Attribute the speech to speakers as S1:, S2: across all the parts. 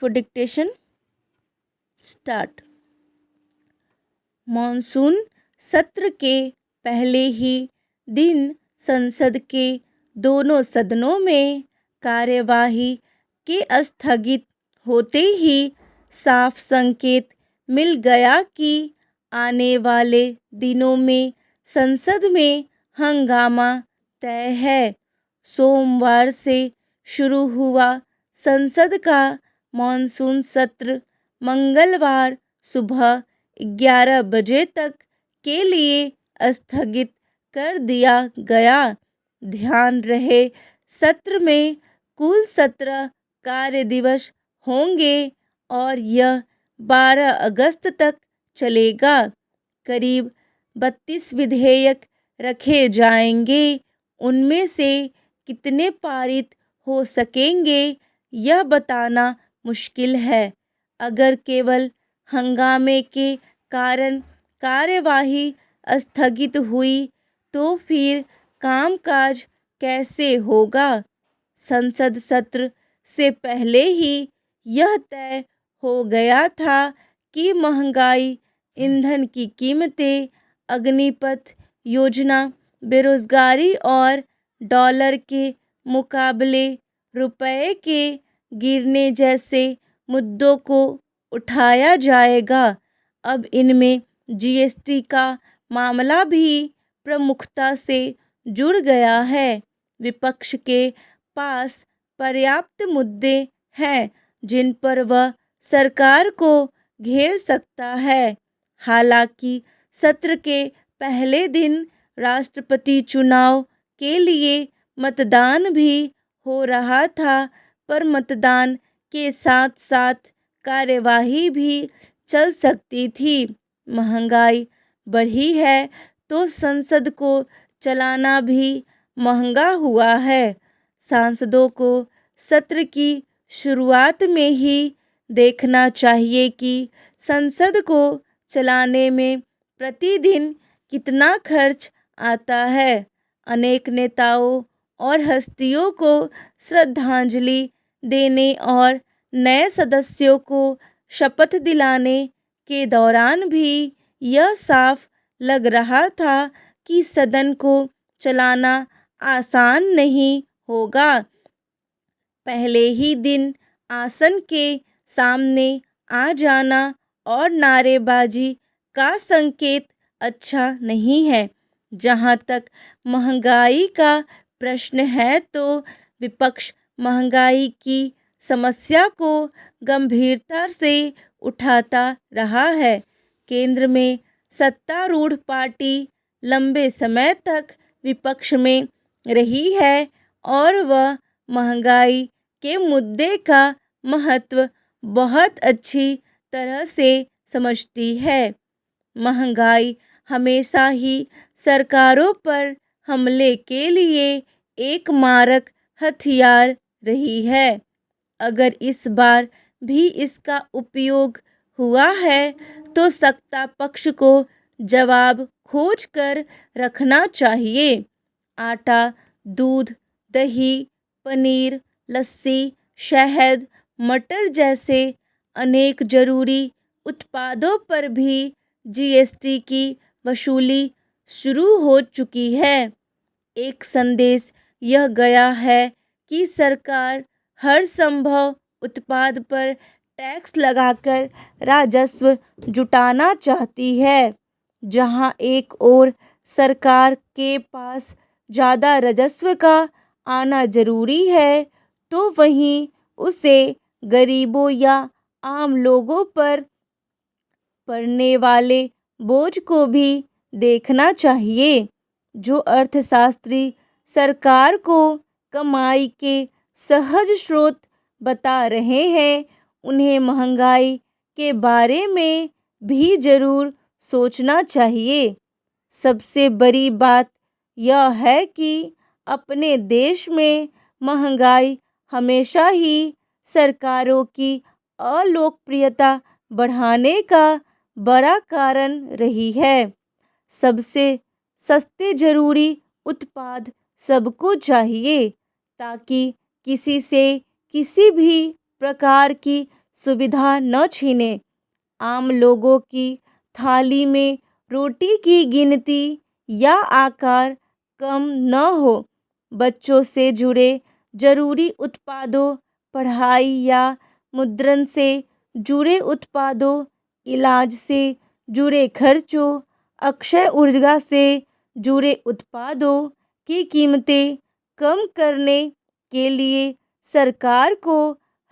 S1: For dictation start. Monsoon सत्र के पहले ही दिन संसद के दोनों सदनों में कार्यवाही के स्थगित होते ही साफ संकेत मिल गया कि आने वाले दिनों में संसद में हंगामा तय है। सोमवार से शुरू हुआ संसद का मॉनसून सत्र मंगलवार सुबह 11 बजे तक के लिए स्थगित कर दिया गया। ध्यान रहे, सत्र में कुल 17 कार्य दिवस होंगे और यह 12 अगस्त तक चलेगा। करीब 32 विधेयक रखे जाएंगे। उनमें से कितने पारित हो सकेंगे यह बताना मुश्किल है। अगर केवल हंगामे के कारण कार्यवाही स्थगित हुई तो फिर कामकाज कैसे होगा। संसद सत्र से पहले ही यह तय हो गया था कि महंगाई, ईंधन की कीमतें, अग्निपथ योजना, बेरोजगारी और डॉलर के मुकाबले रुपए के गिरने जैसे मुद्दों को उठाया जाएगा। अब इनमें जीएसटी का मामला भी प्रमुखता से जुड़ गया है। विपक्ष के पास पर्याप्त मुद्दे हैं जिन पर वह सरकार को घेर सकता है। हालांकि सत्र के पहले दिन राष्ट्रपति चुनाव के लिए मतदान भी हो रहा था, पर मतदान के साथ साथ कार्यवाही भी चल सकती थी। महंगाई बढ़ी है तो संसद को चलाना भी महंगा हुआ है। सांसदों को सत्र की शुरुआत में ही देखना चाहिए कि संसद को चलाने में प्रतिदिन कितना खर्च आता है। अनेक नेताओं और हस्तियों को श्रद्धांजलि देने और नए सदस्यों को शपथ दिलाने के दौरान भी यह साफ लग रहा था कि सदन को चलाना आसान नहीं होगा। पहले ही दिन आसन के सामने आ जाना और नारेबाजी का संकेत अच्छा नहीं है। जहां तक महंगाई का प्रश्न है तो विपक्ष महंगाई की समस्या को गंभीरता से उठाता रहा है। केंद्र में सत्तारूढ़ पार्टी लंबे समय तक विपक्ष में रही है और वह महंगाई के मुद्दे का महत्व बहुत अच्छी तरह से समझती है। महंगाई हमेशा ही सरकारों पर हमले के लिए एक मारक हथियार रही है। अगर इस बार भी इसका उपयोग हुआ है तो सत्ता पक्ष को जवाब खोज कर रखना चाहिए। आटा, दूध, दही, पनीर, लस्सी, शहद, मटर जैसे अनेक जरूरी उत्पादों पर भी जीएसटी की वसूली शुरू हो चुकी है। एक संदेश यह गया है कि सरकार हर संभव उत्पाद पर टैक्स लगाकर राजस्व जुटाना चाहती है। जहां एक ओर सरकार के पास ज़्यादा राजस्व का आना जरूरी है तो वहीं उसे गरीबों या आम लोगों पर पड़ने वाले बोझ को भी देखना चाहिए। जो अर्थशास्त्री सरकार को कमाई के सहज स्रोत बता रहे हैं, उन्हें महंगाई के बारे में भी जरूर सोचना चाहिए। सबसे बड़ी बात यह है कि अपने देश में महंगाई हमेशा ही सरकारों की अलोकप्रियता बढ़ाने का बड़ा कारण रही है। सबसे सस्ते जरूरी उत्पाद सबको चाहिए ताकि किसी से किसी भी प्रकार की सुविधा न छीने। आम लोगों की थाली में रोटी की गिनती या आकार कम न हो। बच्चों से जुड़े जरूरी उत्पादों, पढ़ाई या मुद्रण से जुड़े उत्पादों, इलाज से जुड़े खर्चों, अक्षय ऊर्जा से जुड़े उत्पादों की कीमतें कम करने के लिए सरकार को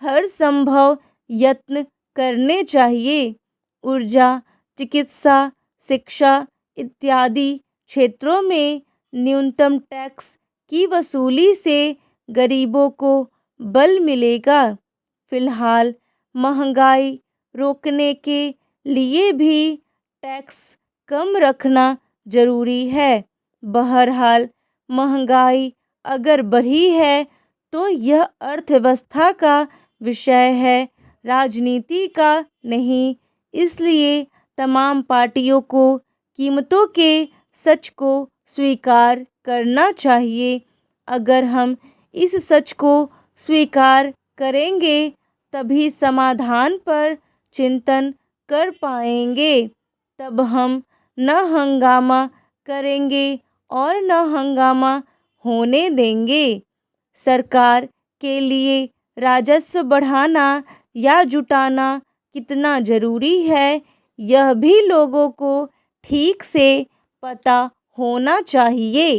S1: हर संभव यत्न करने चाहिए। ऊर्जा, चिकित्सा, शिक्षा इत्यादि क्षेत्रों में न्यूनतम टैक्स की वसूली से गरीबों को बल मिलेगा। फिलहाल महंगाई रोकने के लिए भी टैक्स कम रखना जरूरी है। बहरहाल महंगाई अगर बढ़ी है तो यह अर्थव्यवस्था का विषय है, राजनीति का नहीं। इसलिए तमाम पार्टियों को कीमतों के सच को स्वीकार करना चाहिए। अगर हम इस सच को स्वीकार करेंगे तभी समाधान पर चिंतन कर पाएंगे। तब हम न हंगामा करेंगे और न हंगामा होने देंगे। सरकार के लिए राजस्व बढ़ाना या जुटाना कितना जरूरी है, यह भी लोगों को ठीक से पता होना चाहिए।